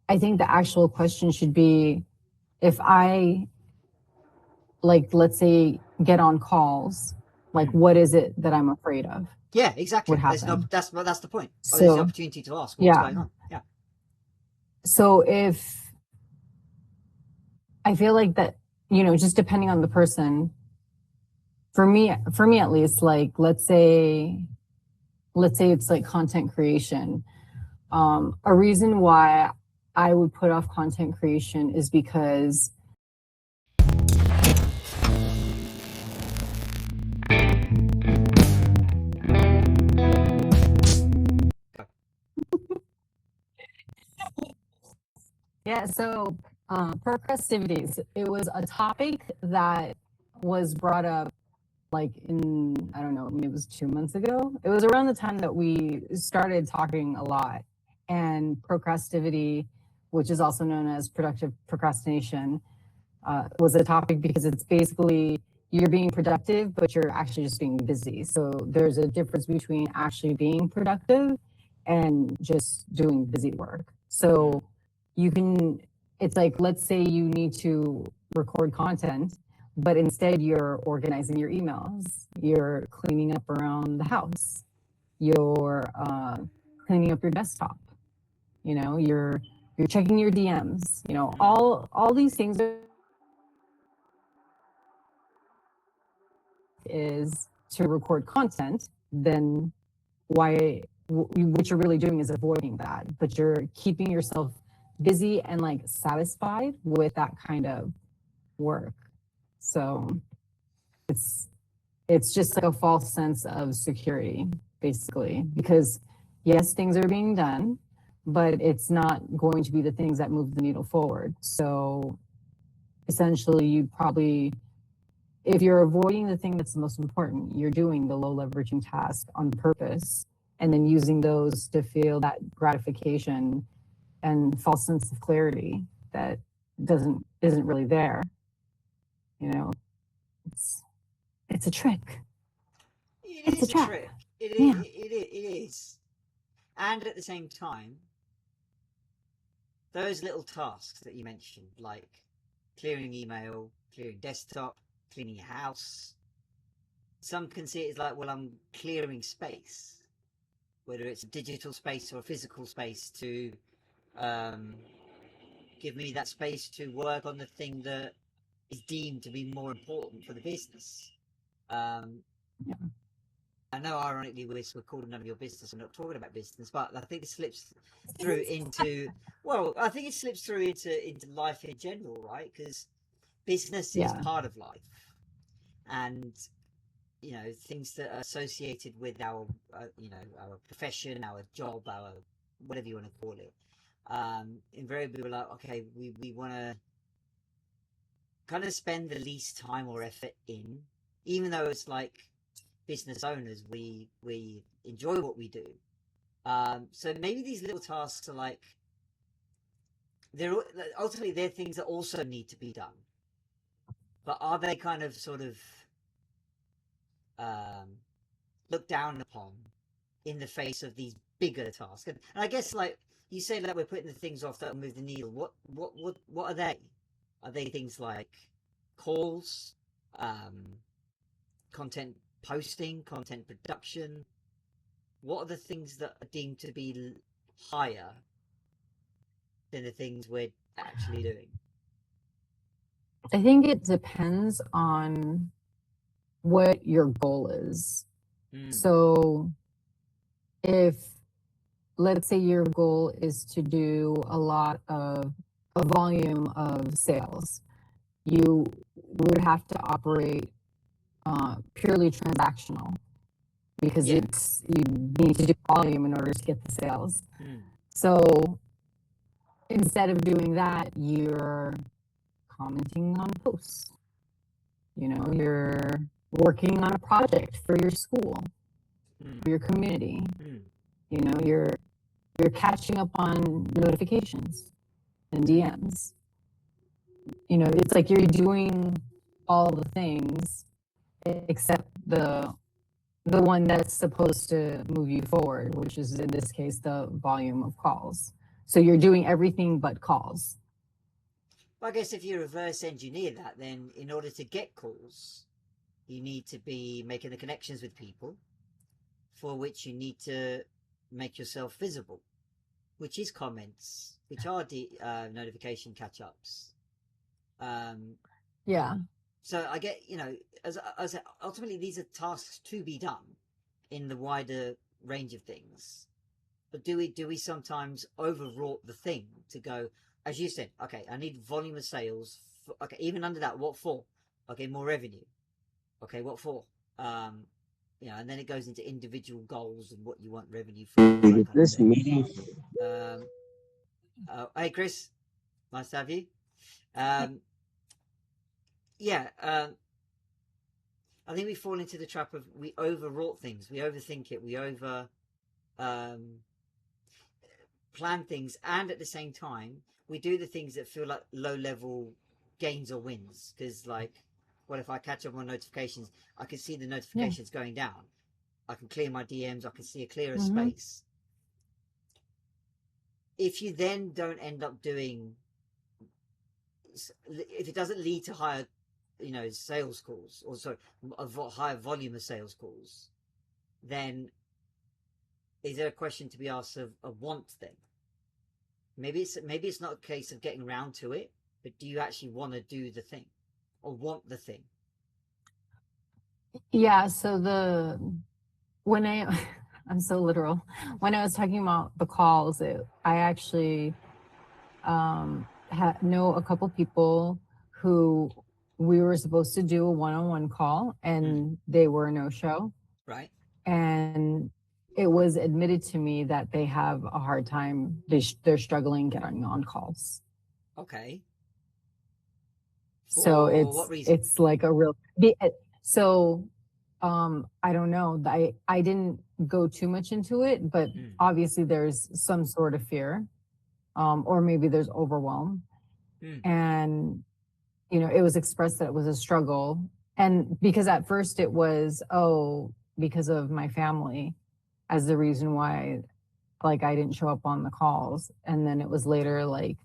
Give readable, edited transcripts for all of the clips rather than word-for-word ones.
I think the actual question should be, if I, like, let's say, get on calls, like, what is it that I'm afraid of? Yeah, exactly. Would happen. That's the point. Oh, there's the So, opportunity to ask what's yeah. going on. Yeah. So if I feel like that, just depending on the person, for me at least, like, let's say it's like content creation. A reason why I would put off content creation is because yeah, so procrastivity, it was a topic that was brought up like in, I don't know, maybe it was 2 months ago. It was around the time that we started talking a lot. And procrastivity, which is also known as productive procrastination, was a topic because it's basically you're being productive, but you're actually just being busy. So there's a difference between actually being productive and just doing busy work. So you can, it's like, let's say you need to record content, but instead you're organizing your emails, you're cleaning up around the house, you're cleaning up your desktop, you're checking your DMs, all these things is to record content, then why what you're really doing is avoiding that, but you're keeping yourself busy and like satisfied with that kind of work. So it's it's just like a false sense of security, basically, because yes, things are being done, but it's not going to be the things that move the needle forward. So essentially, you'd probably, if you're avoiding the thing that's the most important, you're doing the low leveraging task on purpose and then using those to feel that gratification and false sense of clarity that isn't really there. You know, it's it's a trick. It It's a is a trap. trick. Yeah. It is. And at the same time, those little tasks that you mentioned, like clearing email, clearing desktop, cleaning your house, some can see it as like, well, I'm clearing space, whether it's a digital space or a physical space, to um, give me that space to work on the thing that is deemed to be more important for the business. Um, Yeah. I know, ironically, we're calling none of your business. I'm not talking about business, but I think it slips through into, well, I think it slips through into life in general, right? Because business is Yeah. part of life, and things that are associated with our our profession, our job, our whatever you want to call it. Invariably, we're like, okay, we want to kind of spend the least time or effort in, even though it's like business owners, we enjoy what we do. So maybe these little tasks are like, they're ultimately they're things that also need to be done, but are they kind of sort of um, looked down upon in the face of these bigger tasks? And I guess, like you say, that we're putting the things off that will move the needle. What are they? Are they things like calls, um, content posting, content production? What are the things that are deemed to be higher than the things we're actually doing? I think it depends on what your goal is. Mm. So if, let's say your goal is to do a volume of sales, you would have to operate purely transactional because Yeah. you need to do volume in order to get the sales. Mm. So instead of doing that, you're commenting on posts. You're working on a project for your school, Mm. for your community. Mm. You're catching up on notifications and DMs. It's like you're doing all the things except the one that's supposed to move you forward, which is in this case the volume of calls. So you're doing everything but calls. But I guess if you reverse engineer that, then in order to get calls, you need to be making the connections with people, for which you need to make yourself visible, which is comments, which are notification catch-ups. Yeah. So I get, as ultimately these are tasks to be done in the wider range of things. But do we sometimes overwrought the thing to go, as you said, okay, I need volume of sales. Okay, even under that, what for? Okay, more revenue. Okay, what for? And then it goes into individual goals and what you want revenue for, all that kind of This thing. meeting. Hey, Chris, nice to have you. Yeah, I think we fall into the trap of we overwrought things, we overthink it, we over um, plan things, and at the same time, we do the things that feel like low level gains or wins. Because, like, what if I catch up on notifications? I can see the notifications going down. I can clear my DMs. I can see a clearer space. If you then don't end up doing, if it doesn't lead to higher, sales calls, or sorry, a higher volume of sales calls, then is there a question to be asked of a want then? Maybe it's not a case of getting round to it, but do you actually want to do the thing or want the thing? Yeah. So when I'm so literal. When I was talking about the calls, I actually know a couple people who we were supposed to do a one-on-one call, and they were a no-show. Right. And it was admitted to me that they have a hard time. They're struggling getting on calls. Okay. So For what reason? it's like a real. So I don't know. I didn't go too much into it, but obviously there's some sort of fear, or maybe there's overwhelm. And it was expressed that it was a struggle, and because at first it was because of my family as the reason why, like, I didn't show up on the calls, and then it was later like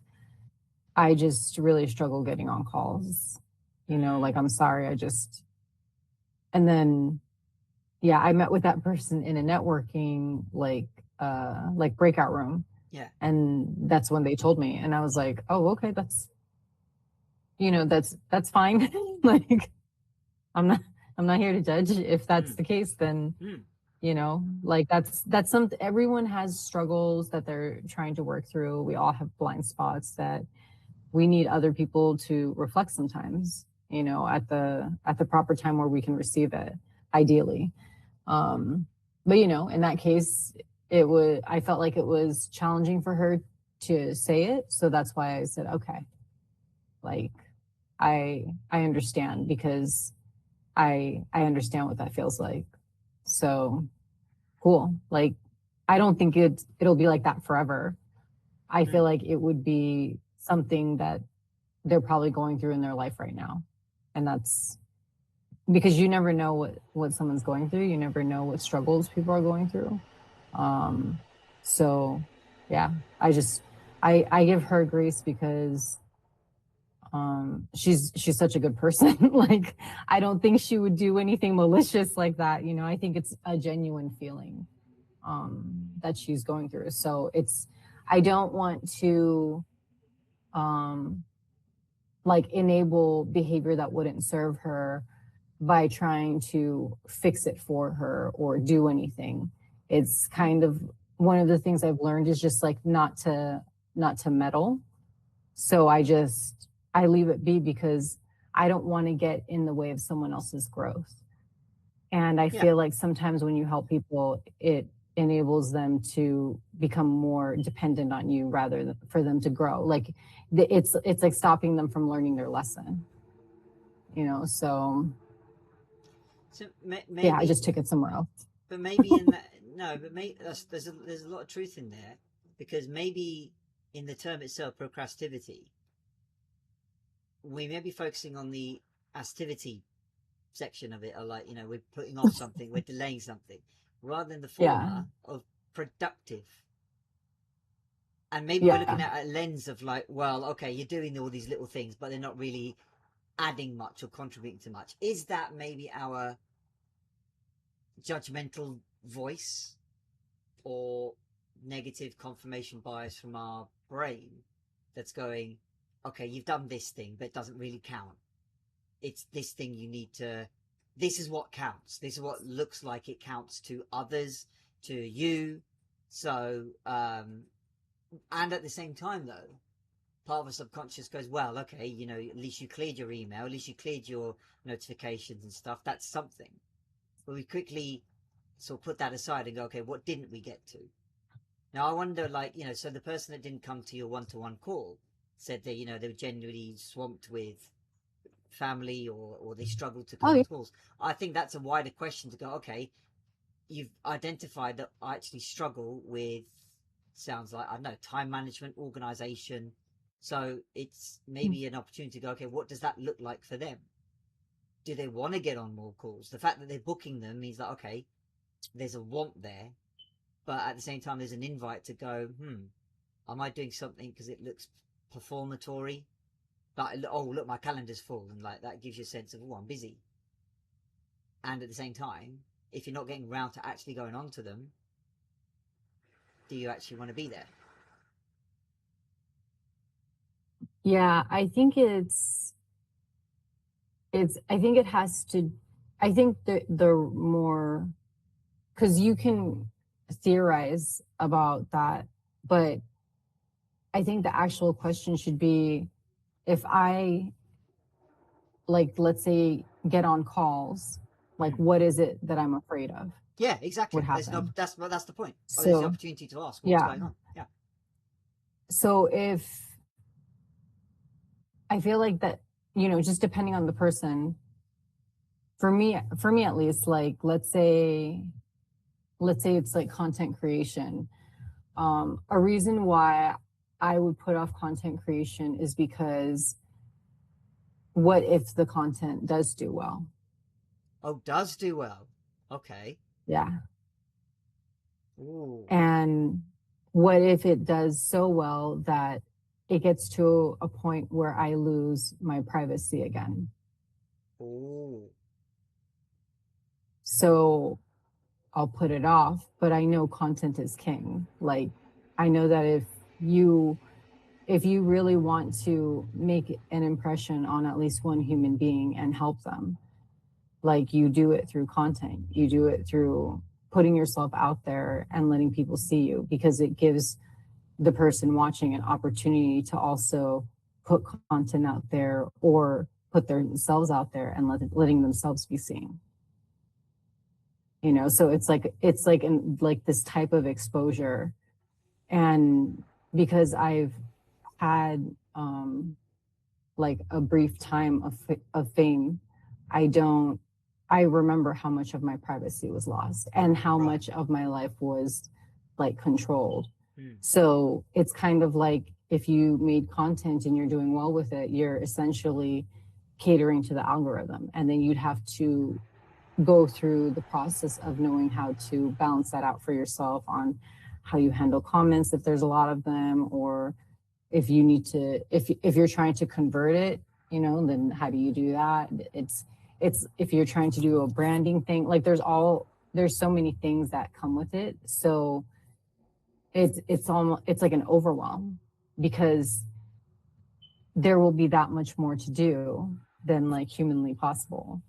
I just really struggle getting on calls. Like, I'm sorry, and then yeah, I met with that person in a networking like breakout room. Yeah. And that's when they told me, and I was like, oh, okay, that's fine. Like, I'm not here to judge. If that's the case, then like that's something. Everyone has struggles that they're trying to work through. We all have blind spots that we need other people to reflect sometimes, at the proper time where we can receive it, ideally. But in that case, I felt like it was challenging for her to say it. So that's why I said, okay, like, I understand, because I understand what that feels like. So cool. Like, I don't think it'll be like that forever. I feel like it would be something that they're probably going through in their life right now. And that's because you never know what someone's going through. You never know what struggles people are going through. So yeah, I give her grace because she's such a good person. Like, I don't think she would do anything malicious like that. I think it's a genuine feeling that she's going through. So I don't want to like enable behavior that wouldn't serve her by trying to fix it for her or do anything. It's kind of one of the things I've learned is just like not to meddle. So I leave it be, because I don't want to get in the way of someone else's growth. And I feel like sometimes when you help people, it enables them to become more dependent on you rather than for them to grow. Like, it's like stopping them from learning their lesson. So maybe, yeah, I just took it somewhere else. but maybe in that, no, but maybe there's a lot of truth in there, because maybe in the term itself, procrastivity, we may be focusing on the activity section of it, or like, we're putting off something, we're delaying something, rather than the former of productive. And maybe we're Yeah. looking at a lens of like, well, okay, you're doing all these little things, but they're not really adding much or contributing to much. Is that maybe our judgmental voice or negative confirmation bias from our brain that's going, okay, you've done this thing, but it doesn't really count. It's this thing you need to, this is what counts. This is what looks like it counts to others, to you. So, and at the same time, though, part of the subconscious goes, well, okay, you know, at least you cleared your email, at least you cleared your notifications and stuff. That's something. But we quickly sort of put that aside and go, okay, what didn't we get to? Now, I wonder, like, you know, so the person that didn't come to your one-to-one call said that, you know, they were genuinely swamped with family or they struggled to Oh, come yeah. to calls. I think that's a wider question to go, okay, you've identified that I actually struggle with, sounds like, I don't know, time management, organization. So it's maybe an opportunity to go, okay, what does that look like for them? Do they want to get on more calls? The fact that they're booking them means that, okay, there's a want there, but at the same time, there's an invite to go, am I doing something because it looks performatory? Like, oh, look, my calendar's full, and like that gives you a sense of, oh, I'm busy. And at the same time, if you're not getting around to actually going on to them, do you actually want to be there? Yeah, I think it has to, I think the more, because you can theorize about that, but I think the actual question should be, if I, like, let's say, get on calls, like, what is it that I'm afraid of Yeah, would exactly. happen? That's the point. Oh, there's the So, opportunity to ask what's yeah. going on. Yeah. So if I feel like that, just depending on the person, for me at least, like, let's say it's like content creation. A reason why I would put off content creation is because what if the content does do well? Oh, does do well. Okay. Yeah. Ooh. And what if it does so well that it gets to a point where I lose my privacy again? Ooh. So I'll put it off, but I know content is king. Like, I know that if you really want to make an impression on at least one human being and help them, like, you do it through content, you do it through putting yourself out there and letting people see you, because it gives the person watching an opportunity to also put content out there or put themselves out there and letting themselves be seen. So it's like this type of exposure. And because I've had like a brief time of fame, I don't, I remember how much of my privacy was lost and how Right. much of my life was like controlled. Hmm. So it's kind of like, if you made content and you're doing well with it, you're essentially catering to the algorithm. And then you'd have to go through the process of knowing how to balance that out for yourself on how you handle comments if there's a lot of them, or if you need to, if you're trying to convert it, then how do you do that? It's if you're trying to do a branding thing, like, there's so many things that come with it. So it's like an overwhelm, because there will be that much more to do than like humanly possible.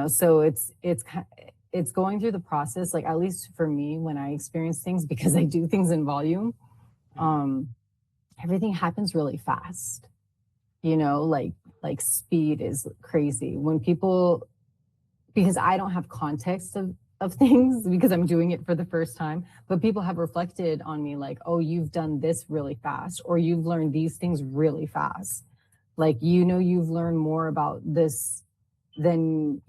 So it's going through the process, like, at least for me, when I experience things, because I do things in volume, um everything happens really fast. Like speed is crazy when people, because I don't have context of things, because I'm doing it for the first time, but people have reflected on me like, oh, you've done this really fast, or you've learned these things really fast. Like, you've learned more about this than,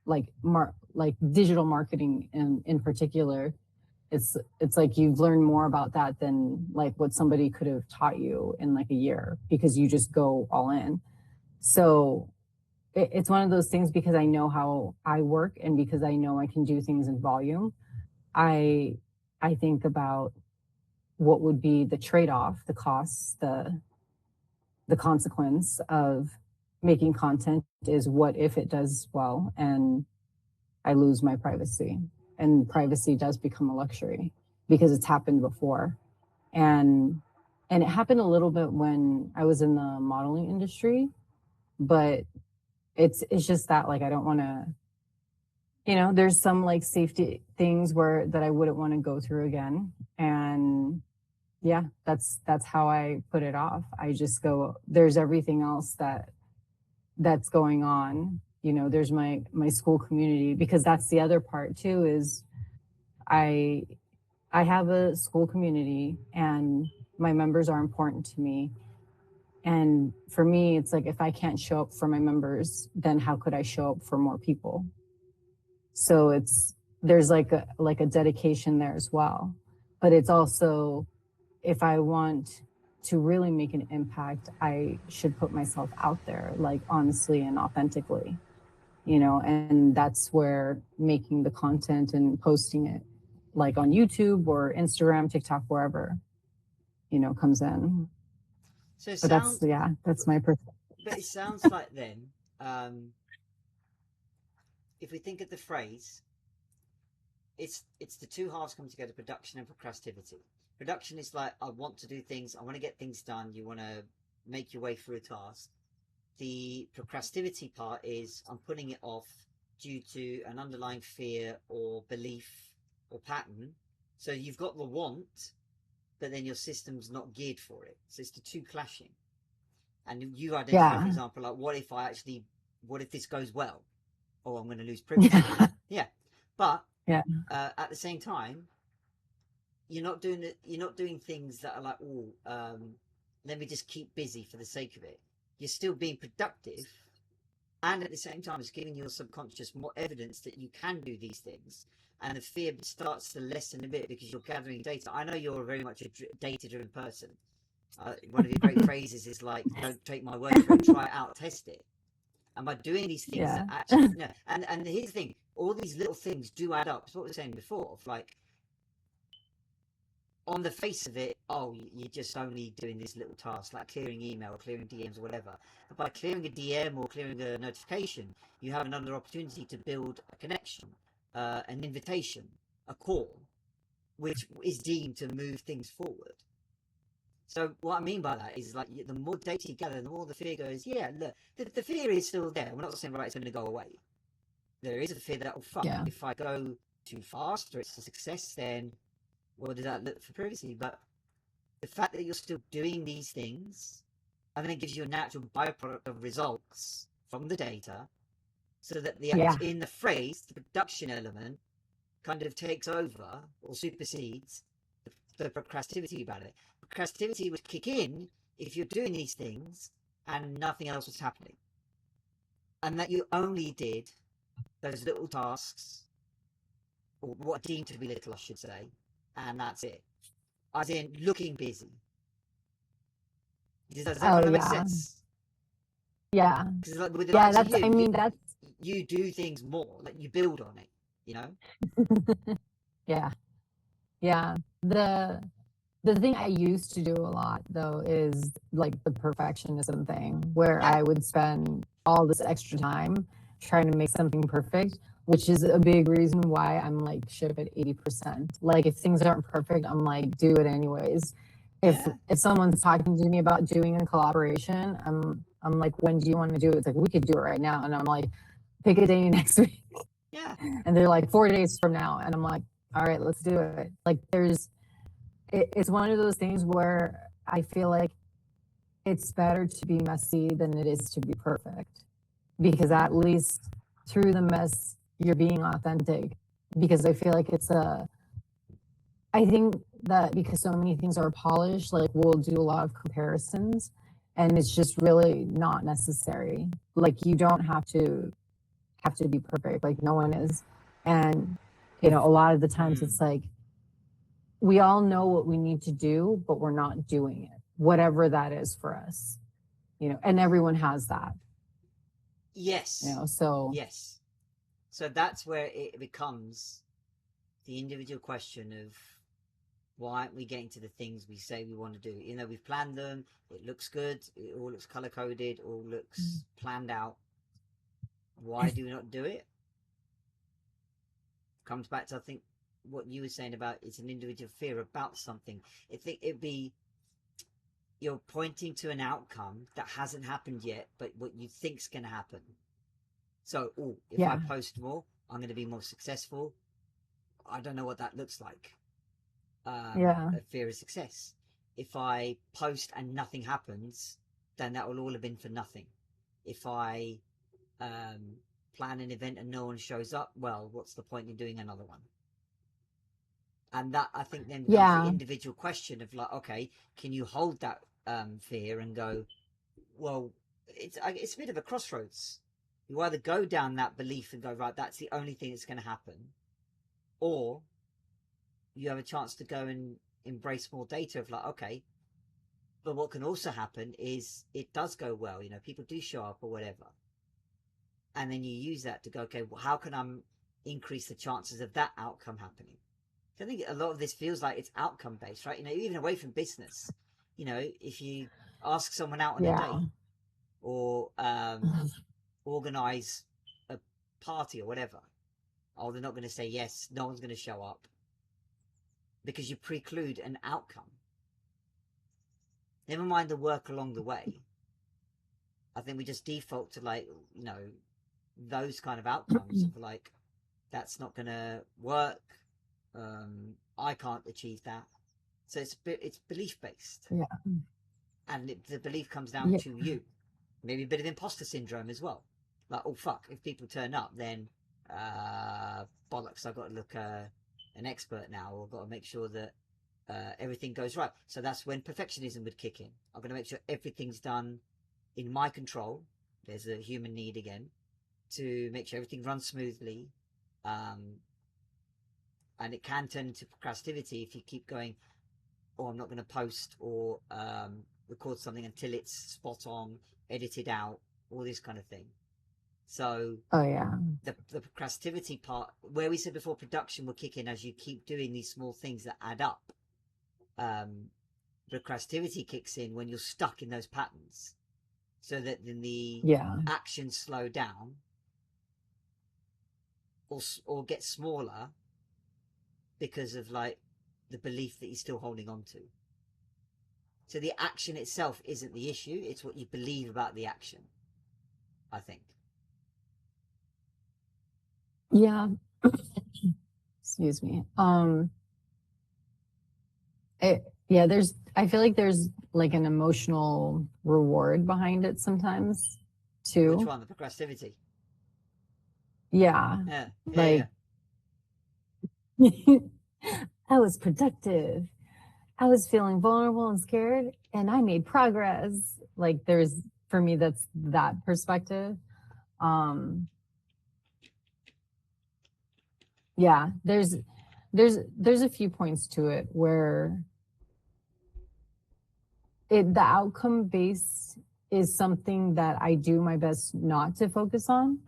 like digital marketing in particular. It's like you've learned more about that than like what somebody could have taught you in like a year, because you just go all in. So it's one of those things, because I know how I work and because I know I can do things in volume. I I think about what would be the trade-off, the costs, the consequence of making content is what if it does well and I lose my privacy, and privacy does become a luxury because it's happened before. And it happened a little bit when I was in the modeling industry, but it's just that, like, I don't want to, there's some like safety things where that I wouldn't want to go through again. And yeah, that's how I put it off. I just go, there's everything else that's going on. There's my school community, because that's the other part too, is I I have a school community and my members are important to me. And for me, it's like, if I can't show up for my members, then how could I show up for more people? So there's like a dedication there as well. But it's also, if I want to really make an impact, I should put myself out there, like, honestly and authentically, and that's where making the content and posting it, like on YouTube or Instagram, TikTok, wherever, comes in. So it But that's, sounds, yeah, that's my perspective. but it sounds like then, if we think of the phrase, it's the two halves come together: production and procrastivity. Production is like, I want to do things, I want to get things done. You want to make your way through a task. The procrastivity part is, I'm putting it off due to an underlying fear or belief or pattern. So you've got the want, but then your system's not geared for it. So it's the two clashing. And you identify, for Yeah. example, like, what if this goes well? Oh, I'm going to lose privacy. Yeah. Yeah. But Yeah. at the same time, you're not doing things that are like, let me just keep busy for the sake of it. You're still being productive, and at the same time, it's giving your subconscious more evidence that you can do these things, and the fear starts to lessen a bit because you're gathering data. I know you're very much a data-driven person. One of your great phrases is like, "Don't take my word for it. Try it out, test it." And by doing these things Yeah. that actually, no, and here's the thing: all these little things do add up. It's what we were saying before. Of like, on the face of it, you're just only doing this little task, like clearing email, clearing DMs, or whatever. But by clearing a DM or clearing a notification, you have another opportunity to build a connection, an invitation, a call, which is deemed to move things forward. So what I mean by that is, like, the more data you gather, the more the fear goes, yeah, look, the fear is still there. We're not saying, right, it's going to go away. There is a fear that, Yeah. if I go too fast or it's a success, then what does that look for privacy? But the fact that you're still doing these things, and then it gives you a natural byproduct of results from the data, so that Yeah. in the phrase, the production element kind of takes over or supersedes the procrastivity about it. Procrastivity would kick in if you're doing these things and nothing else was happening, and that you only did those little tasks, or what are deemed to be little, I should say, and that's it. As in, looking busy. Does that Oh, kind of make yeah. sense? Yeah. Because, like, with the Yeah. likes of That's, you, I mean, that's, you do things more. Like, you build on it. You know? yeah. Yeah. The thing I used to do a lot, though, is like the perfectionism thing, where Yeah. I would spend all this extra time trying to make something perfect, which is a big reason why I'm like ship at 80%. Like, if things aren't perfect, I'm like, do it anyways. If Yeah. if someone's talking to me about doing a collaboration, I'm like, when do you want to do it? It's like, we could do it right now. And I'm like, pick a day next week. Yeah. And they're like, 4 days from now. And I'm like, all right, let's do it. Like, it's one of those things where I feel like it's better to be messy than it is to be perfect, because at least through the mess, you're being authentic. Because I feel like I think that because so many things are polished, like, we'll do a lot of comparisons, and it's just really not necessary. Like, you don't have to be perfect. Like, no one is. And, a lot of the times Mm. it's like, we all know what we need to do, but we're not doing it, whatever that is for us, and everyone has that, Yes. so Yes. So that's where it becomes the individual question of, Why aren't we getting to the things we say we want to do? You know, we've planned them, it looks good, it all looks color coded, all looks planned out. Why do we not do it? Comes back to, I think, what you were saying about it's an individual fear about something. I think it'd be, you're pointing to an outcome that hasn't happened yet, but what you think's going to happen. So, if I post more, I'm going to be more successful. I don't know what that looks like. A fear of success. If I post and nothing happens, then that will all have been for nothing. If I plan an event and no one shows up, well, what's the point in doing another one? And that, I think, then becomes the individual question of like, okay, can you hold that fear and go, well, it's a bit of a crossroads. You either go down that belief and go, right, that's the only thing that's going to happen, or you have a chance to go and embrace more data of like, okay, but what can also happen is it does go well, you know, people do show up or whatever. And then you use that to go, okay, well, how can I increase the chances of that outcome happening? I think a lot of this feels like it's outcome based, right? You know, even away from business, you know, if you ask someone out on a date or organize a party or whatever, oh, they're not going to say yes, no one's going to show up, because you preclude an outcome. Never mind the work along the way. I think we just default to, like, you know, those kind of outcomes of like, that's not going to work. I can't achieve that. So it's belief based. Yeah. And the belief comes down to you. Maybe a bit of imposter syndrome as well. Like, oh fuck, if people turn up, then bollocks, I've got to look an expert now, or I've got to make sure that everything goes right. So that's when perfectionism would kick in. I'm going to make sure everything's done in my control. There's a human need again to make sure everything runs smoothly. And it can turn into procrastivity if you keep going, oh, I'm not going to post or record something until it's spot on, edited out, all this kind of thing. So the procrastivity part, where we said before production will kick in as you keep doing these small things that add up. Procrastivity kicks in when you're stuck in those patterns, so that then the actions slow down or get smaller because of like the belief that you're still holding on to. So the action itself isn't the issue, it's what you believe about the action, I think. Yeah. Excuse me. I feel like there's like an emotional reward behind it sometimes too. Which one? The procrastivity? Yeah. Yeah. I was productive. I was feeling vulnerable and scared, and I made progress. Like, for me, that's that perspective. Yeah, there's a few points to it where the outcome base is something that I do my best not to focus on.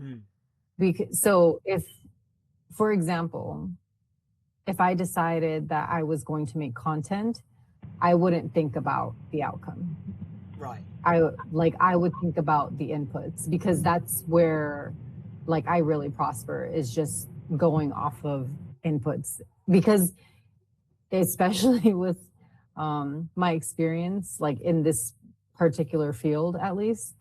So for example, if I decided that I was going to make content, I wouldn't think about the outcome. Right. I would think about the inputs, because that's where like I really prosper, is just going off of inputs, because especially with my experience, like in this particular field, at least,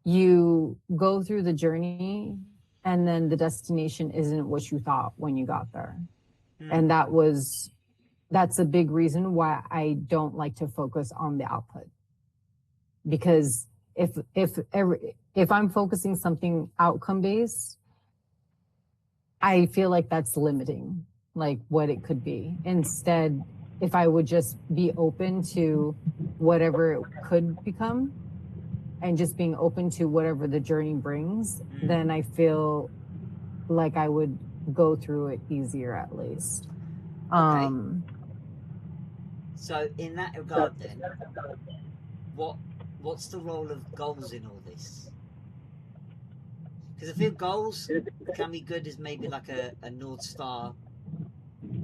you go through the journey and then the destination isn't what you thought when you got there. And that's a big reason why I don't like to focus on the output, because if I'm focusing something outcome based, I feel like that's limiting like what it could be. Instead, if I would just be open to whatever it could become and just being open to whatever the journey brings, then I feel like I would go through it easier, at least. Okay. So in that regard then, what's the role of goals in all this? Because I feel goals can be good as maybe like a North Star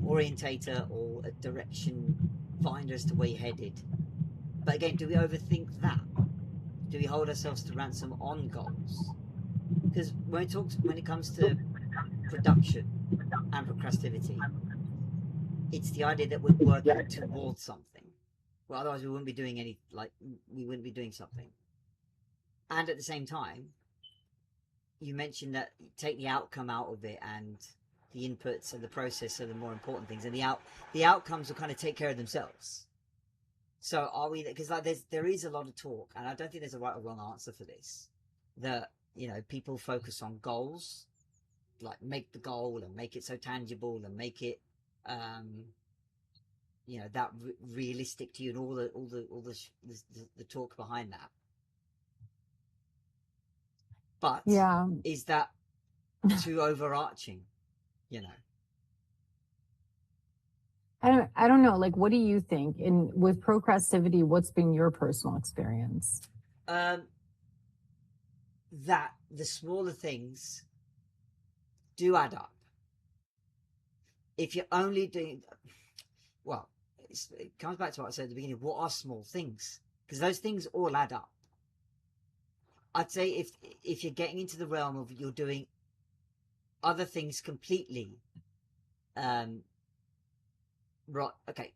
orientator or a direction finder as to where you're headed. But again, do we overthink that? Do we hold ourselves to ransom on goals? Because when it comes to production and procrastivity, it's the idea that we're working towards something. Well, otherwise we wouldn't be doing we wouldn't be doing something. And at the same time, you mentioned that you take the outcome out of it, and the inputs and the process are the more important things, and the outcomes will kind of take care of themselves. So are we? Because there is a lot of talk, and I don't think there's a right or wrong answer for this. That people focus on goals, like make the goal and make it so tangible and make it that realistic to you, and all the talk behind that. But Yeah. is that too overarching? I don't know. Like, what do you think? And with procrastivity, what's been your personal experience? That the smaller things do add up. If you're only doing, well, it comes back to what I said at the beginning. What are small things? Because those things all add up. I'd say if you're getting into the realm of you're doing other things completely, right? Okay,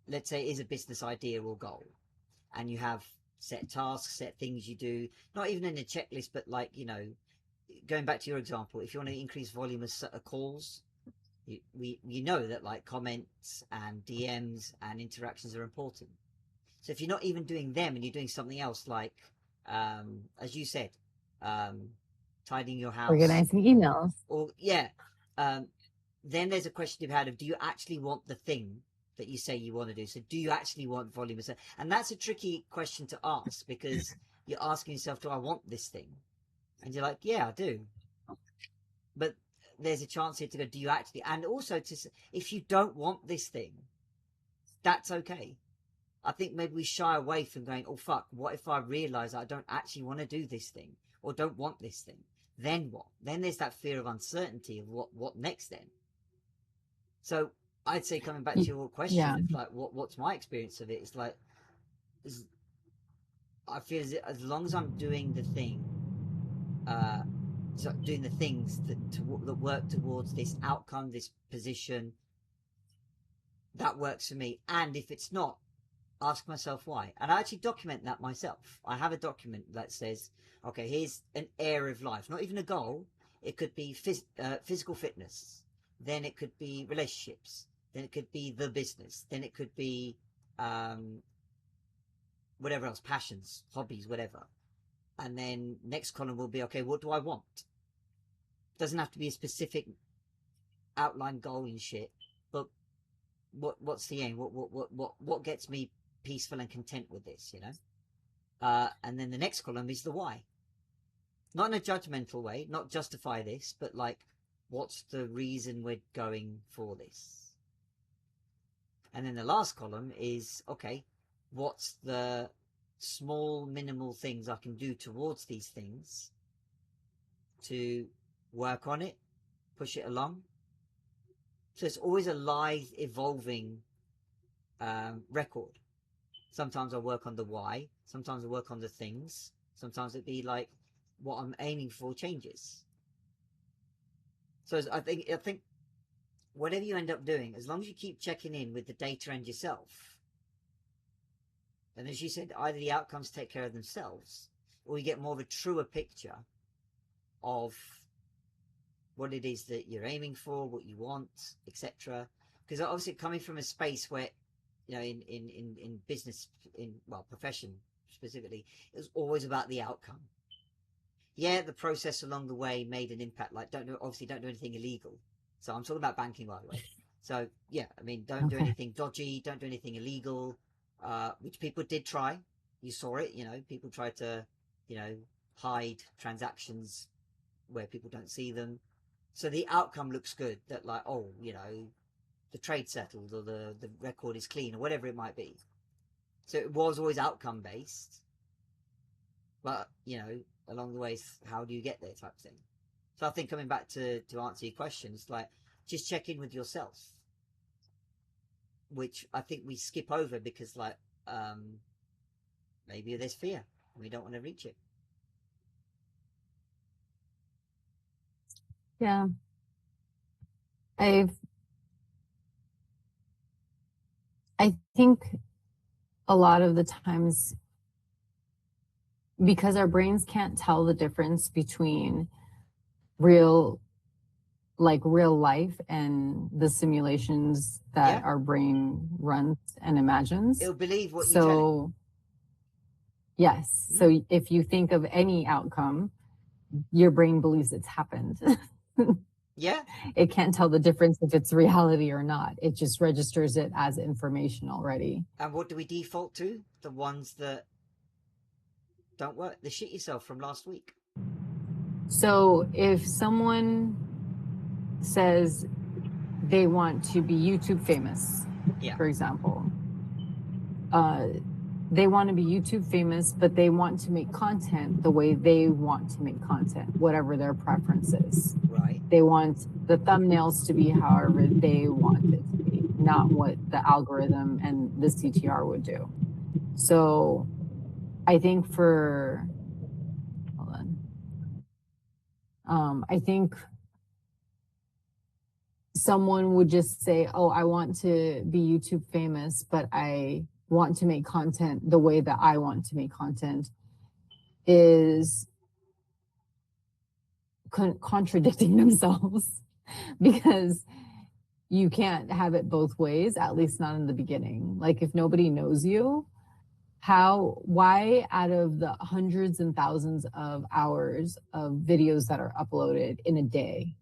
let's say it is a business idea or goal, and you have set tasks, set things you do, not even in a checklist, but going back to your example, if you want to increase volume of calls, you know that like comments and DMs and interactions are important. So if you're not even doing them and you're doing something else, like as you said, tidying your house, Organizing emails, or then there's a question you've had of, do you actually want the thing that you say you want to do? So do you actually want volume? And that's a tricky question to ask, because you're asking yourself, do I want this thing? And you're like, yeah, I do. But there's a chance here to go, do you actually? And also, if you don't want this thing, that's okay. I think maybe we shy away from going, oh fuck, what if I realize I don't actually want to do this thing, or don't want this thing? Then what? Then there's that fear of uncertainty of what next then. So I'd say, coming back to your question of like what's my experience of it, it's like, I feel as long as I'm doing the thing, so doing the things that work towards this outcome, this position, that works for me. And if it's not, ask myself why. And I actually document that myself. I have a document that says, okay, here's an area of life, not even a goal. It could be physical fitness, then it could be relationships, then it could be the business, then it could be whatever else, passions, hobbies, whatever. And then next column will be, okay, what do I want? Doesn't have to be a specific outline goal and shit, but what's the aim? What gets me peaceful and content with this, and then the next column is the why. Not in a judgmental way, not justify this, but like, what's the reason we're going for this? And then the last column is, okay, what's the small minimal things I can do towards these things to work on it, push it along? So it's always a live, evolving record. Sometimes I work on the why, sometimes I work on the things, sometimes it'd be like what I'm aiming for changes. So I think whatever you end up doing, as long as you keep checking in with the data and yourself, and as you said, either the outcomes take care of themselves, or you get more of a truer picture of what it is that you're aiming for, what you want, etc. Because obviously, coming from a space where, in business, profession specifically, it was always about the outcome. Yeah, the process along the way made an impact. Like, don't do anything illegal. So I'm talking about banking, by the way. So yeah, I mean, don't do anything dodgy, don't do anything illegal, which people did try. You saw it, people tried to, hide transactions where people don't see them. So the outcome looks good, that like, oh, the trade settled, or the record is clean, or whatever it might be. So it was always outcome based. But, along the way, how do you get there, type thing. So I think, coming back to answer your questions, like, just check in with yourself. which I think we skip over because, like, maybe there's fear. We don't want to reach it. Yeah. I've I think a lot of the times, because our brains can't tell the difference between real real life and the simulations that Yeah, our brain runs and imagines. it'll believe what you tell it. So yes, Mm. so if you think of any outcome, your brain believes it's happened. Yeah, It can't tell the difference if it's reality or not. It just registers it as information already. and what do we default to? The ones that don't work. The shit yourself from last week. So if someone says they want to be YouTube famous, Yeah. for example, they want to be YouTube famous, but they want to make content the way they want to make content, whatever their preference is. Right. They want the thumbnails to be however they want it to be, not what the algorithm and the CTR would do. So I think hold on. I think someone would just say, oh, I want to be YouTube famous, but I want to make content the way that I want to make content, is contradicting themselves because you can't have it both ways, at least not in the beginning. Like, if nobody knows you, why out of the hundreds and thousands of hours of videos that are uploaded in a day,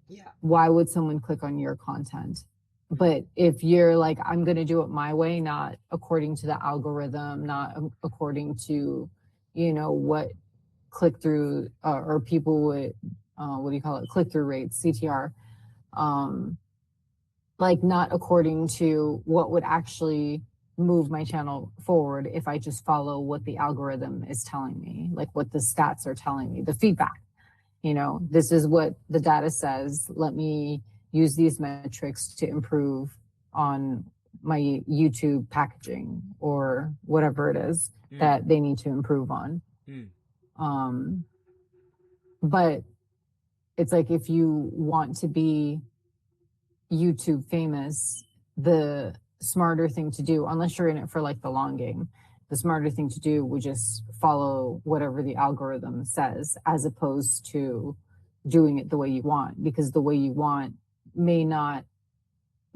Yeah. why would someone click on your content? But if you're like, I'm going to do it my way, not according to the algorithm, not according to, what click through or people would, what do you call it? Click through rates, CTR, like not according to what would actually move my channel forward if I just follow what the algorithm is telling me, like what the stats are telling me, the feedback. This is what the data says. Let me use these metrics to improve on my YouTube packaging or whatever it is that they need to improve on. But it's like, if you want to be YouTube famous, the smarter thing to do, unless you're in it for like the long game, the smarter thing to do would just follow whatever the algorithm says, as opposed to doing it the way you want, because the way you want may not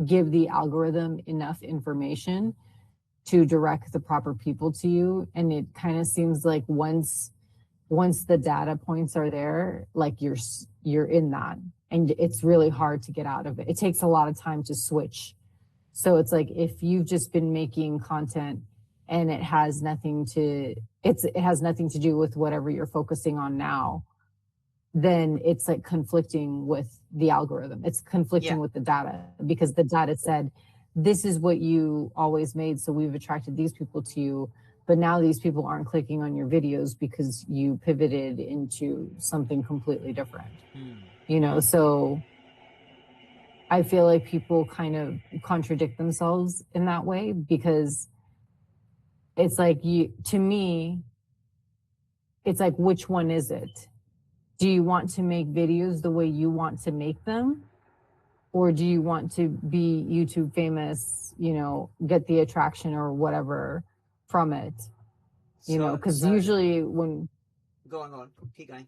give the algorithm enough information to direct the proper people to you. And it kind of seems like once the data points are there, like you're in that, and it's really hard to get out of it. It takes a lot of time to switch. So it's like, if you've just been making content and it has nothing to do with whatever you're focusing on now, then it's like conflicting with the algorithm. It's conflicting with the data, because the data said, this is what you always made, so we've attracted these people to you. But now these people aren't clicking on your videos because you pivoted into something completely different. So I feel like people kind of contradict themselves in that way, because it's like, to me, it's like, which one is it? Do you want to make videos the way you want to make them? Or do you want to be YouTube famous, get the attraction or whatever from it? Because usually when... Go on, keep going.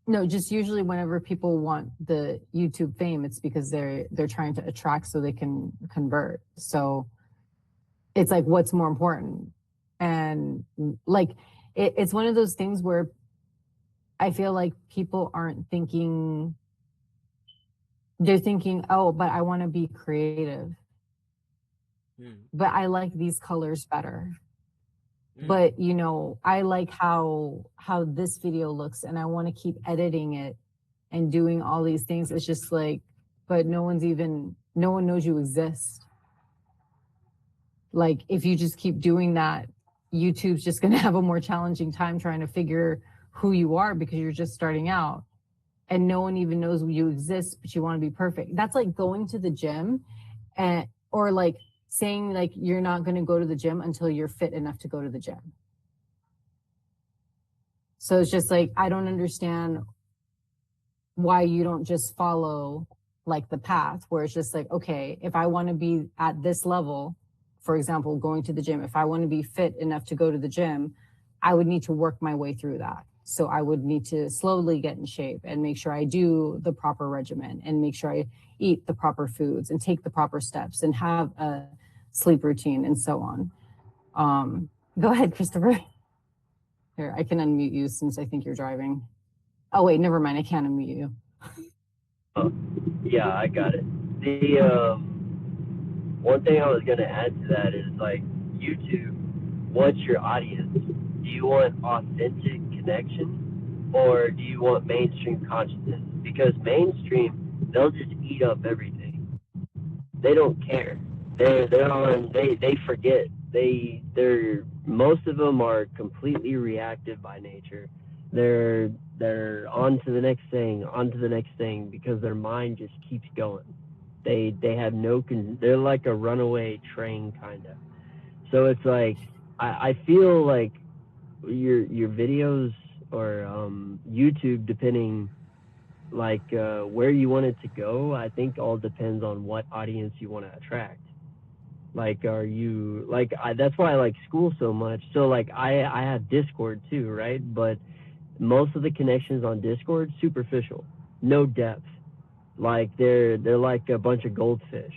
No, just usually whenever people want the YouTube fame, it's because they're trying to attract so they can convert. So it's like, what's more important? And like, it's one of those things where I feel like people aren't thinking, they're thinking, oh, but I want to be creative. But I like these colors better. But I like how this video looks, and I want to keep editing it and doing all these things. It's just like, but no one knows you exist. Like, if you just keep doing that, YouTube's just going to have a more challenging time trying to figure who you are, because you're just starting out and no one even knows you exist, but you want to be perfect. That's like going to the gym or like saying like you're not going to go to the gym until you're fit enough to go to the gym. So it's just like, I don't understand why you don't just follow like the path where it's just like, okay, if I want to be at this level, for example, going to the gym, if I want to be fit enough to go to the gym, I would need to work my way through that. So I would need to slowly get in shape and make sure I do the proper regimen and make sure I eat the proper foods and take the proper steps and have a sleep routine and so on. Go ahead, Christopher. Here, I can unmute you since I think you're driving. Oh, wait, never mind. I can't unmute you. Oh, yeah, I got it. The one thing I was going to add to that is like YouTube, what's your audience? Do you want authentic connection or do you want mainstream consciousness? Because mainstream, they'll just eat up everything. They don't care. They're on. They forget. They're most of them are completely reactive by nature. They're on to the next thing, because their mind just keeps going. They have they're like a runaway train kind of. So it's like I feel like your videos or YouTube, depending like where you want it to go, I think all depends on what audience you want to attract. Like, are you like that's why I like school so much. So like I have Discord too, right? But most of the connections on Discord superficial, no depth. Like they're like a bunch of goldfish.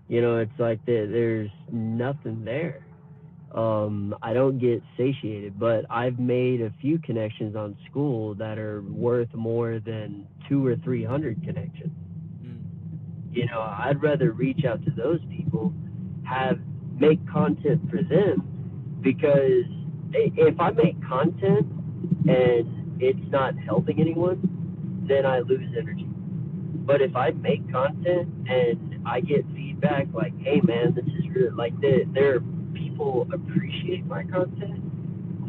It's like there's nothing there. I don't get satiated, but I've made a few connections on school that are worth more than 200 or 300 connections. I'd rather reach out to those people, make content for them, because if I make content and it's not helping anyone, then I lose energy. But if I make content and I get feedback like, hey man, this is really like there people appreciate my content,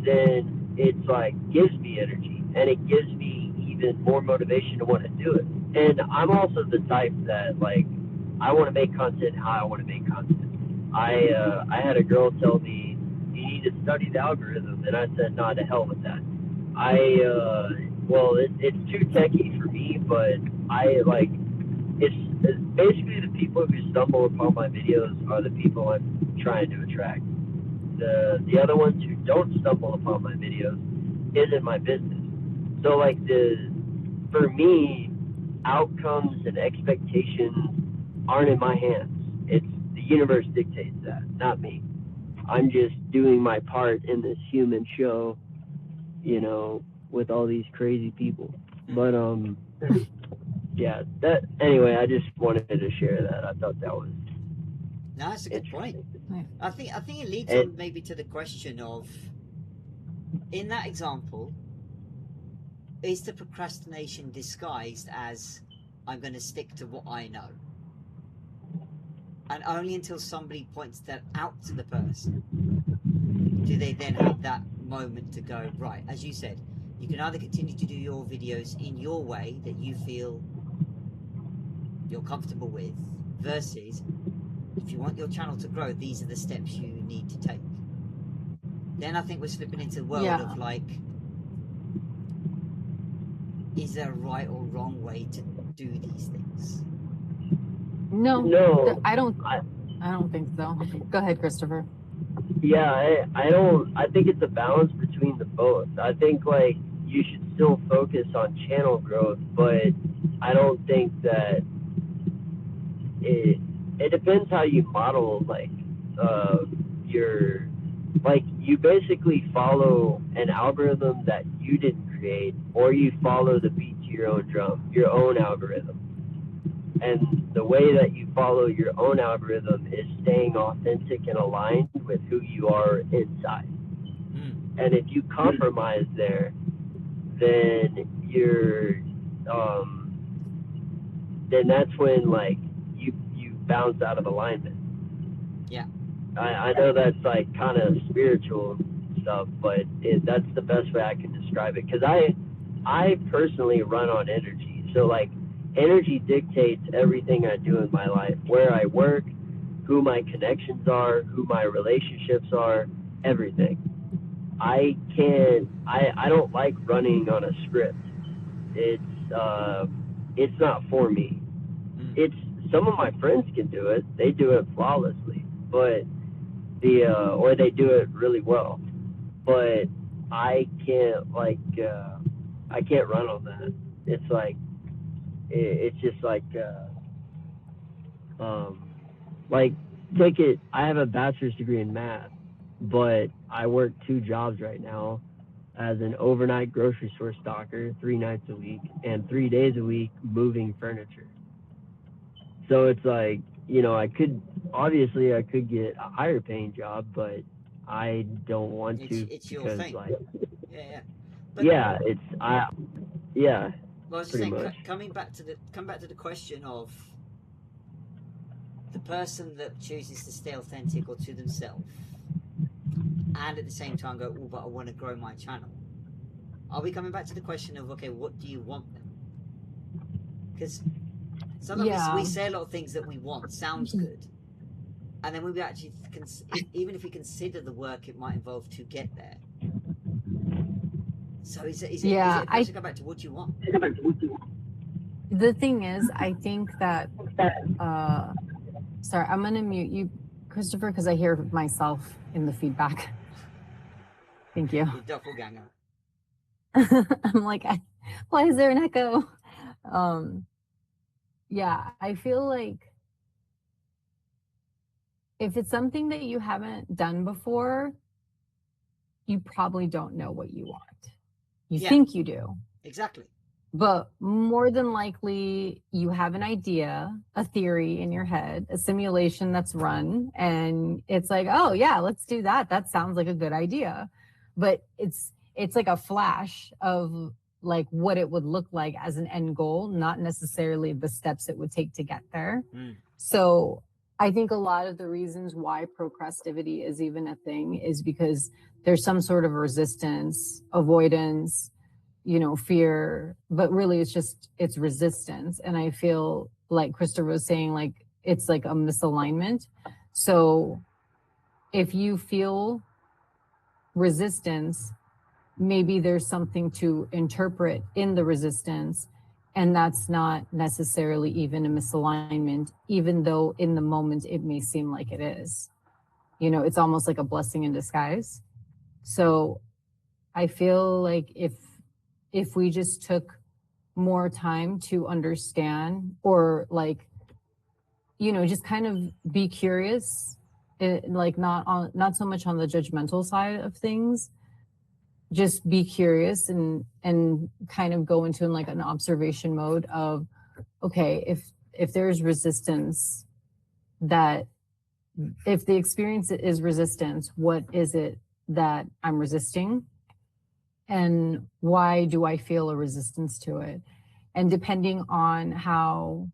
then it's like gives me energy and it gives me even more motivation to want to do it. And I'm also the type that like I want to make content how I want to make content. I had a girl tell me you need to study the algorithm, and I said, nah, to hell with that. It's too techy for me, but I like it's basically the people who stumble upon my videos are the people I'm trying to attract. The other ones who don't stumble upon my videos isn't my business. So like for me, outcomes and expectations aren't in my hands. It's the universe dictates that, not me. I'm just doing my part in this human show, with all these crazy people. But yeah, anyway, I just wanted to share that. I thought that was No, that's a good point. Yeah. I think it leads on maybe to the question of, in that example, is the procrastination disguised as I'm going to stick to what I know? And only until somebody points that out to the person do they then have that moment to go, right, as you said, you can either continue to do your videos in your way that you feel you're comfortable with, versus if you want your channel to grow, these are the steps you need to take. Then I think we're slipping into the world of like, is there a right or wrong way to do these things? No, I don't think so. Go ahead, Christopher. Yeah, I think it's a balance between the both. I think like you should still focus on channel growth, but I don't think that it depends how you model like you basically follow an algorithm that you didn't create, or you follow the beat to your own drum, your own algorithm. And the way that you follow your own algorithm is staying authentic and aligned with who you are inside. And if you compromise there, then then that's when like you bounce out of alignment. Yeah. I know that's like kind of spiritual stuff, but that's the best way I can describe it. Because I personally run on energy. So like energy dictates everything I do in my life, where I work, who my connections are, who my relationships are, everything. I can't. I don't like running on a script. It's not for me. It's some of my friends can do it. They do it flawlessly, but or they do it really well. But I can't I can't run on that. It's like it's just like take it. I have a bachelor's degree in math, but I work 2 jobs right now as an overnight grocery store stocker 3 nights a week and 3 days a week moving furniture. So it's like, I could get a higher paying job, but I don't want to It's your because thing. Yeah. But yeah, well, I was just pretty saying, much. coming back to the question of the person that chooses to stay authentic or to themselves, and at the same time go, oh, but I want to grow my channel. Are we coming back to the question of, okay, what do you want then? Because sometimes we say a lot of things that we want, sounds good, and then when we actually, even if we consider the work it might involve to get there. So is it to go back to what you want? The thing is, I think that, sorry, I'm going to mute you, Christopher, because I hear myself in the feedback. Thank you. Your doppelganger. I'm like, why is there an echo? Yeah, I feel like if it's something that you haven't done before, you probably don't know what you want. You think you do. Exactly. But more than likely, you have an idea, a theory in your head, a simulation that's run, and it's like, oh yeah, let's do that. That sounds like a good idea. But it's like a flash of like what it would look like as an end goal, not necessarily the steps it would take to get there. So I think a lot of the reasons why procrastivity is even a thing is because there's some sort of resistance, avoidance, fear, but really it's resistance. And I feel like Krista was saying, like, it's like a misalignment. So if you feel resistance, maybe there's something to interpret in the resistance, and that's not necessarily even a misalignment, even though in the moment it may seem like it is. It's almost like a blessing in disguise. So I feel like if we just took more time to understand, or like, just kind of be curious, like not so much on the judgmental side of things, just be curious and kind of go into like an observation mode of, okay, if there's resistance, that if the experience is resistance, what is it that I'm resisting? And why do I feel a resistance to it? And depending on how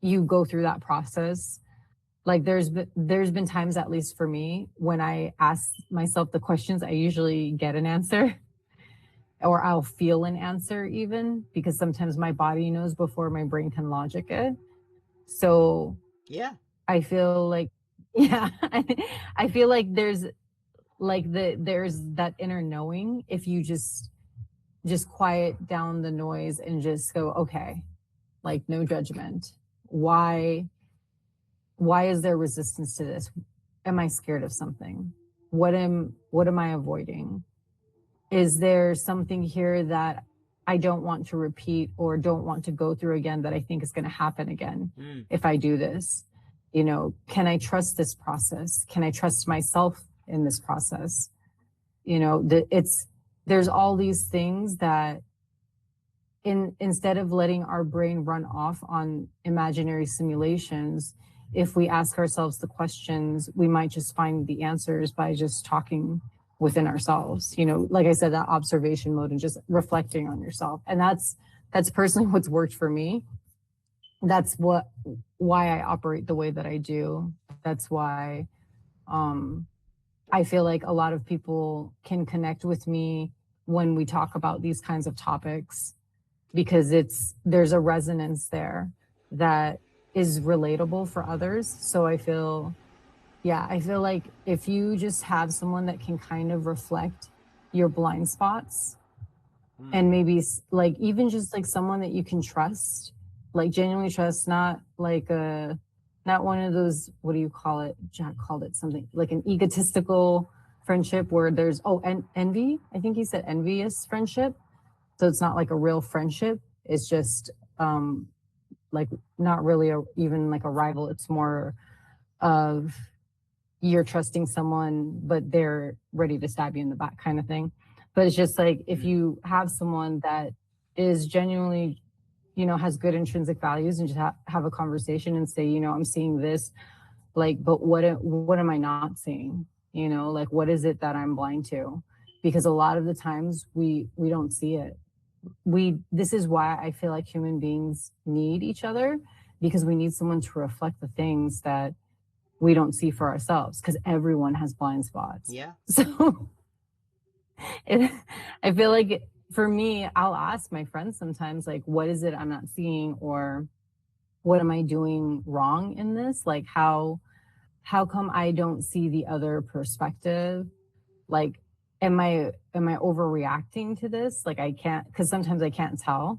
you go through that process, like there's been times, at least for me, when I ask myself the questions, I usually get an answer, or I'll feel an answer even, because sometimes my body knows before my brain can logic it. So yeah, I feel like, yeah, I feel like there's that inner knowing, if you just quiet down the noise and just go, okay, like no judgment. Why is there resistance to this? Am I scared of something? What am I avoiding? Is there something here that I don't want to repeat or don't want to go through again that I think is going to happen again if I do this? Can I trust this process? Can I trust myself in this process? There's all these things that instead of letting our brain run off on imaginary simulations, if we ask ourselves the questions, we might just find the answers by just talking within ourselves. Like I said, that observation mode and just reflecting on yourself. And that's personally what's worked for me. That's why I operate the way that I do. That's why I feel like a lot of people can connect with me when we talk about these kinds of topics, because there's a resonance there that is relatable for others. So I feel like if you just have someone that can kind of reflect your blind spots, and maybe like even just like someone that you can trust, like genuinely trust, not like not one of those, what do you call it? Jack called it something like an egotistical friendship where there's envy. I think he said envious friendship. So it's not like a real friendship. It's just like not really even like a rival. It's more of you're trusting someone, but they're ready to stab you in the back kind of thing. But it's just like if you have someone that is genuinely, has good intrinsic values and just have a conversation and say, I'm seeing this, like, but what am I not seeing? Like what is it that I'm blind to? Because a lot of the times we don't see it. This is why I feel like human beings need each other, because we need someone to reflect the things that we don't see for ourselves, because everyone has blind spots. Yeah. So I feel like for me, I'll ask my friends sometimes, like, what is it I'm not seeing, or what am I doing wrong in this? Like, how come I don't see the other perspective? Like, am I overreacting to this? Like, I can't, because sometimes I can't tell.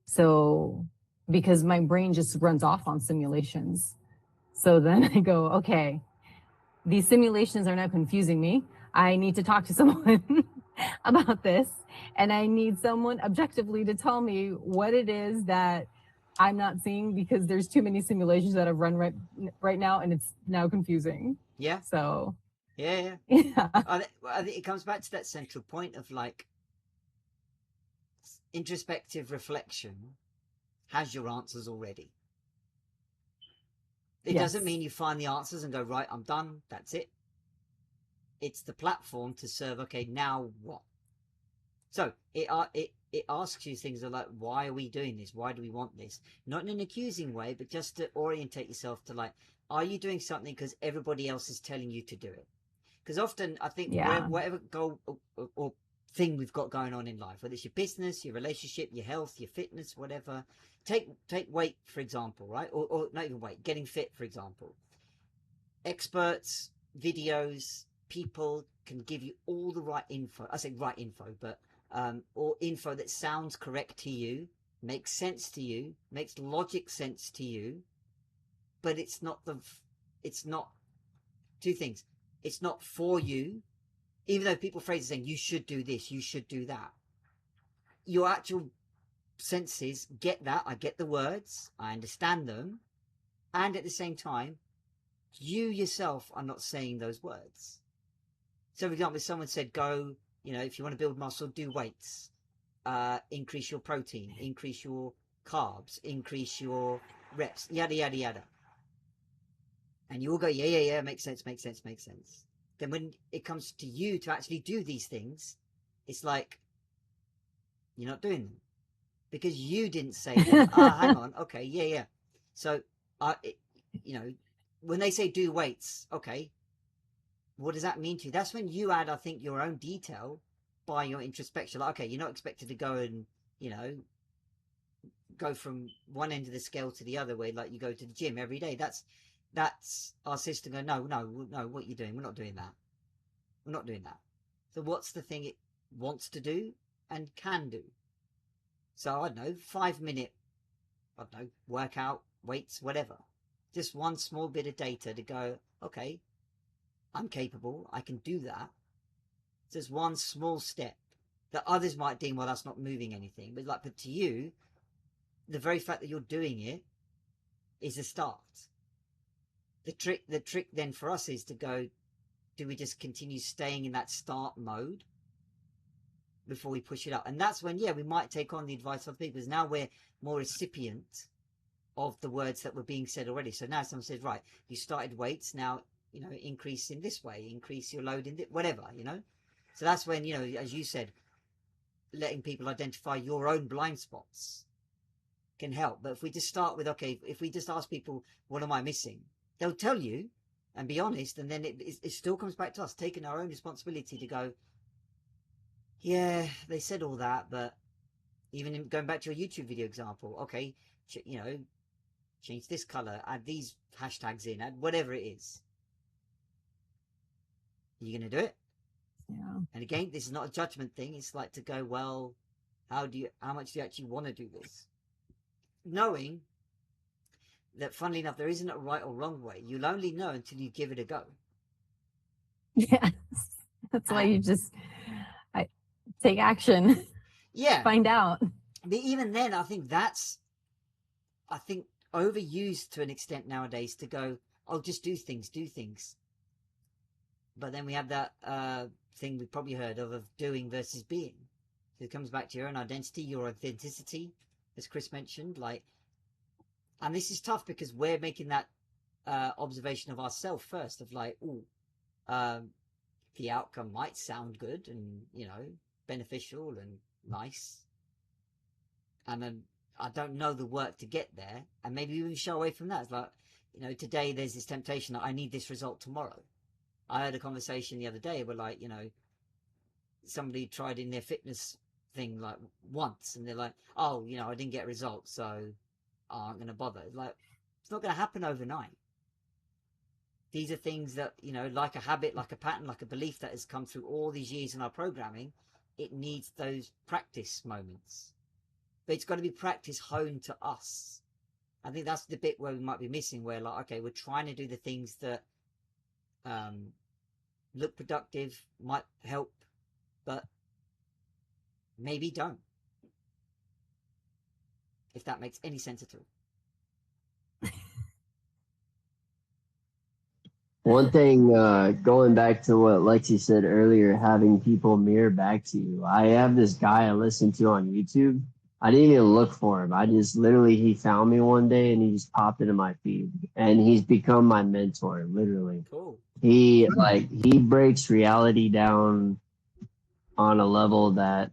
So because my brain just runs off on simulations. So then I go, okay, these simulations are now confusing me. I need to talk to someone about this, and I need someone objectively to tell me what it is that I'm not seeing, because there's too many simulations that have run right now, and it's now confusing. Yeah. So yeah. I think it comes back to that central point of like introspective reflection has your answers already. It doesn't mean you find the answers and go, right, I'm done, that's it. It's the platform to serve, okay, now what? So it asks you things like, why are we doing this? Why do we want this? Not in an accusing way, but just to orientate yourself to like, are you doing something because everybody else is telling you to do it? Because often I think whatever goal or thing we've got going on in life, whether it's your business, your relationship, your health, your fitness, whatever, take weight, for example, right? Or not even weight, getting fit, for example. Experts, videos, people can give you all the right info. I say right info, but or info that sounds correct to you, makes sense to you, makes logic sense to you, but it's not two things. It's not for you, even though people phrase it saying you should do this, you should do that. Your actual senses get that. I get the words, I understand them, and at the same time, you yourself are not saying those words. So, for example, if someone said, go, if you want to build muscle, do weights, increase your protein, increase your carbs, increase your reps, yada, yada, yada. And you all go, yeah, makes sense. Then when it comes to you to actually do these things, it's like, you're not doing them. Because you didn't say them. Hang on, okay, yeah. So, when they say do weights, okay, what does that mean to you? That's when you add, I think, your own detail by your introspection. Like, okay, you're not expected to go and, go from one end of the scale to the other way, like you go to the gym every day. That's our system going, no, what are you doing? We're not doing that. So what's the thing it wants to do and can do? So, I don't know, 5-minute, workout, weights, whatever. Just one small bit of data to go, okay, I'm capable, I can do that. So it's one small step that others might deem, well, that's not moving anything. But to you, the very fact that you're doing it is a start. The trick then for us is to go, do we just continue staying in that start mode before we push it up? And that's when, we might take on the advice of people, because now we're more recipient of the words that were being said already. So now someone says, right, you started weights, now, increase in this way, increase your load in whatever, So that's when, as you said, letting people identify your own blind spots can help. But if we just start with, okay, if we just ask people, what am I missing? They'll tell you and be honest. And then it still comes back to us taking our own responsibility to go, yeah, they said all that, but even going back to your YouTube video example, okay, change this color, add these hashtags in, add whatever it is. You're going to do it? Yeah. And again, this is not a judgment thing. It's like to go, well, how much do you actually want to do this? Knowing that, funnily enough, there isn't a right or wrong way. You'll only know until you give it a go. Yes. That's why you just take action. Yeah. Find out. But even then, I think overused to an extent nowadays to go, oh, just do things. But then we have that thing we've probably heard of doing versus being. So it comes back to your own identity, your authenticity, as Chris mentioned. Like, and this is tough because we're making that observation of ourselves first, of like, the outcome might sound good and, you know, beneficial and nice. And then I don't know the work to get there. And maybe even shy away from that. It's like, you know, today there's this temptation that I need this result tomorrow. I had a conversation the other day where, like, you know, somebody tried in their fitness thing like once and they're like, oh, you know, I didn't get results, so I'm going to bother. Like, it's not going to happen overnight. These are things that, you know, like a habit, like a pattern, like a belief that has come through all these years in our programming. It needs those practice moments. But it's got to be practice honed to us. I think that's the bit where we might be missing, where, like, okay, we're trying to do the things that look productive, might help, but maybe don't. If that makes any sense at all. One thing, going back to what Lexi said earlier, having people mirror back to you. I have this guy I listen to on YouTube. I didn't even look for him. I just literally, he found me one day and he just popped into my feed. And he's become my mentor, literally. Cool. He breaks reality down on a level that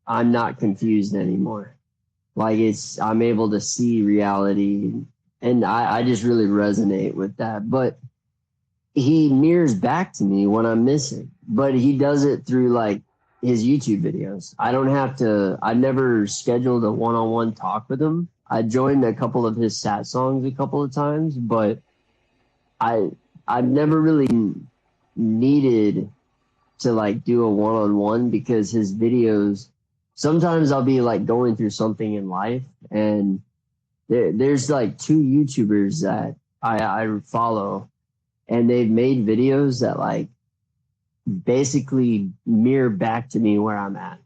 I'm not confused anymore. Like, I'm able to see reality, and I just really resonate with that. But he mirrors back to me when I'm missing, but he does it through like his YouTube videos. I never scheduled a one-on-one talk with him. I joined a couple of his sat songs a couple of times, but I've never really needed to like do a one-on-one because his videos, sometimes I'll be like going through something in life, and there's like two YouTubers that I follow, and they've made videos that like basically mirror back to me where I'm at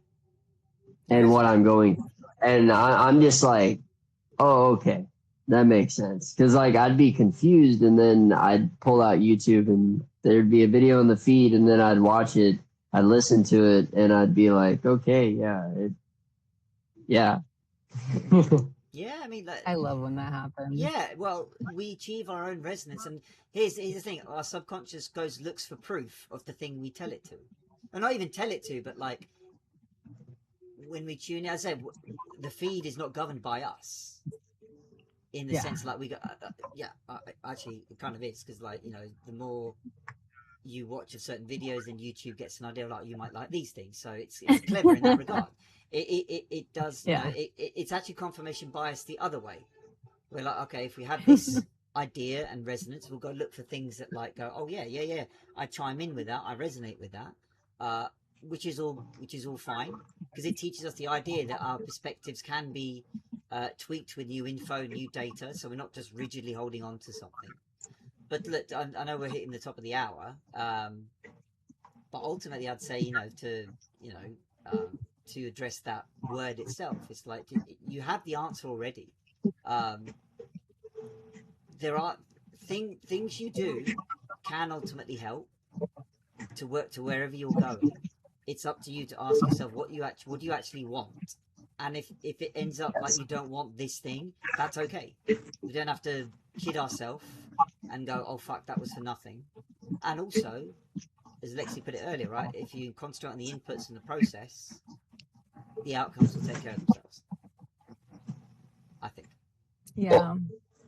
and what I'm going through. And I'm just like, oh, okay, that makes sense. Because like I'd be confused, and then I'd pull out YouTube and there'd be a video in the feed, and then I'd watch it, I'd listen to it, and I'd be like, okay, yeah. Yeah, I mean, I love when that happens. yeah, well, we achieve our own resonance, and here's the thing: our subconscious looks for proof of the thing we tell it to, or not even tell it to, but like when we tune in. As I said, the feed is not governed by us, in the sense like we got. Actually, it kind of is, because like, you know, the more you watch of certain videos, then YouTube gets an idea like you might like these things. So it's clever in that regard. It does, you know, it's actually confirmation bias the other way. We're like, okay, if we have this idea and resonance, we'll go look for things that like go, oh yeah, I chime in with that, I resonate with that, which is all fine, because it teaches us the idea that our perspectives can be tweaked with new info, new data, so we're not just rigidly holding on to something. But look, I know we're hitting the top of the hour, but ultimately I'd say, to address that word itself, it's like you have the answer already. There are things you do can ultimately help to work to wherever you're going. It's up to you to ask yourself what do you actually want, and if it ends up like you don't want this thing, that's okay. We don't have to kid ourselves and go, oh fuck, that was for nothing. And also, as Lexi put it earlier, right, if you concentrate on the inputs and the process, the outcomes will take care of themselves, I think. Yeah.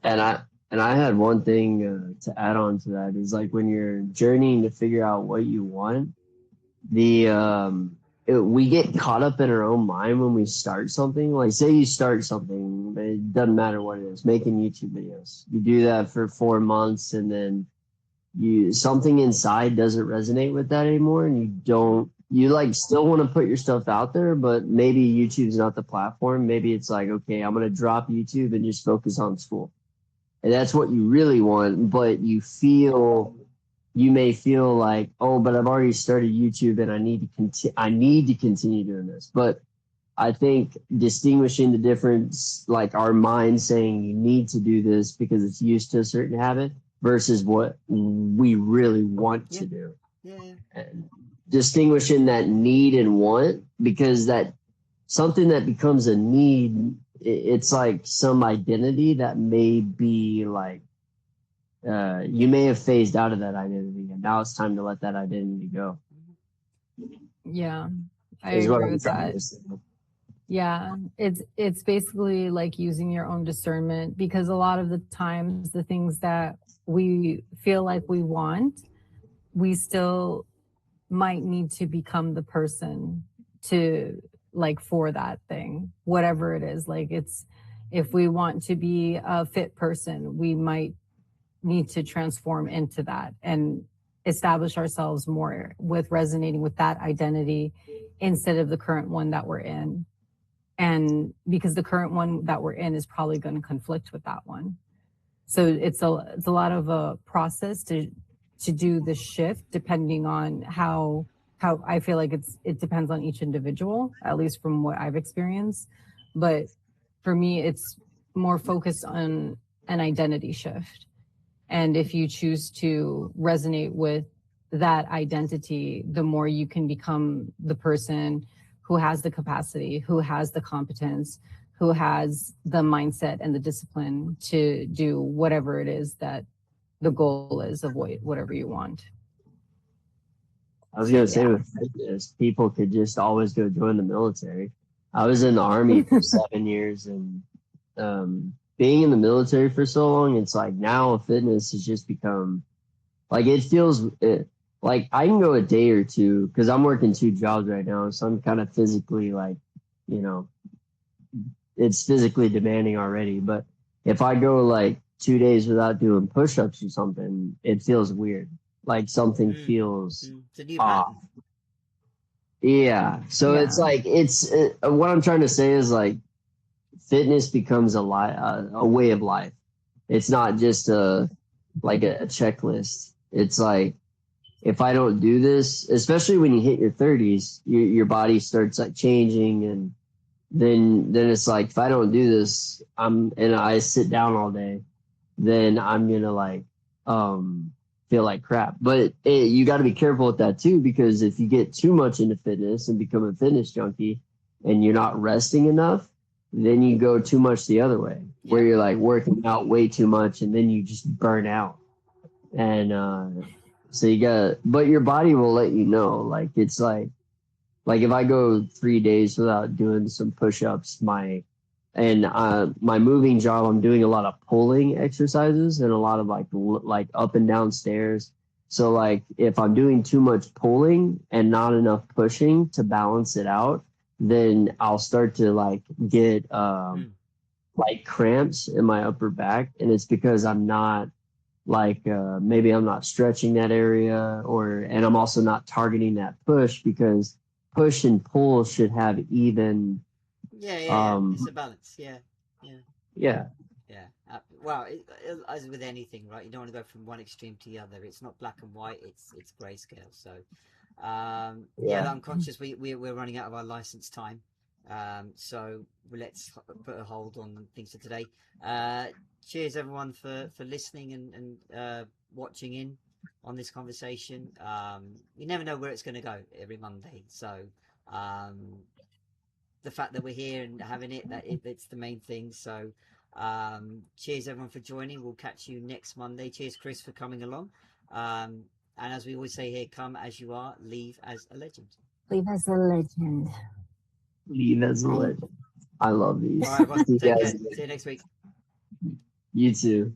And I had one thing to add on to that is like when you're journeying to figure out what you want, the we get caught up in our own mind when we start something. Like, say you start something, it doesn't matter what it is, making YouTube videos. You do that for 4 months, and then something inside doesn't resonate with that anymore, and you like still want to put your stuff out there, but maybe YouTube's not the platform. Maybe it's like, okay, I'm gonna drop YouTube and just focus on school. And that's what you really want, but you may feel like, oh, but I've already started YouTube and I need to continue doing this. But I think distinguishing the difference, like our mind saying you need to do this because it's used to a certain habit versus what we really want to do. Yeah. And distinguishing that need and want, because that something that becomes a need, it's like some identity that may be like, you may have phased out of that identity, and now it's time to let that identity go. Yeah, I Is what agree I'm with trying that. to say. Yeah, it's basically like using your own discernment, because a lot of the times the things that we feel like we want, we still might need to become the person to like for that thing, whatever it is. Like it's if we want to be a fit person, we might need to transform into that and establish ourselves more with resonating with that identity instead of the current one that we're in. And because the current one that we're in is probably going to conflict with that one. So it's a lot of a process to do the shift, depending on how I feel like it depends on each individual, at least from what I've experienced. But for me, it's more focused on an identity shift. And if you choose to resonate with that identity, the more you can become the person who has the capacity, who has the competence, who has the mindset and the discipline to do whatever it is that the goal is of whatever you want. I was going to say with fitness, people could just always go join the military. I was in the Army for 7 years, and being in the military for so long, it's like now fitness has just become like it feels like I can go a day or two because I'm working 2 jobs right now, so I'm kind of physically like, it's physically demanding already. But if I go like 2 days without doing push-ups or something, it feels weird. Like something feels off. Yeah. So it's like what I'm trying to say is like fitness becomes a way of life. It's not just a checklist. It's like if I don't do this, especially when you hit your 30s, your body starts like changing, and then it's like if I don't do this, I sit down all day, then I'm gonna like feel like crap. But you got to be careful with that too, because if you get too much into fitness and become a fitness junkie and you're not resting enough, then you go too much the other way, where you're like working out way too much and then you just burn out. And so but your body will let you know. Like it's like if I go 3 days without doing some push-ups, my moving job, I'm doing a lot of pulling exercises and a lot of like up and down stairs. So like if I'm doing too much pulling and not enough pushing to balance it out, then I'll start to like get like cramps in my upper back, and it's because I'm not maybe I'm not stretching that area, and I'm also not targeting that push, because push and pull should have even. It's a balance. Yeah. Well, as with anything, right? You don't want to go from one extreme to the other. It's not black and white. It's grayscale. So, unconscious. We're running out of our license time. So let's put a hold on things for today. Cheers everyone for listening and watching in on this conversation. You never know where it's going to go every Monday. So the fact that we're here and having it's the main thing. So cheers everyone for joining. We'll catch you next Monday. Cheers Chris for coming along. And as we always say here, come as you are, leave as a legend. Leave as a legend. Leave as a legend. I love these. All right, everyone. Take care. See you next week. You too.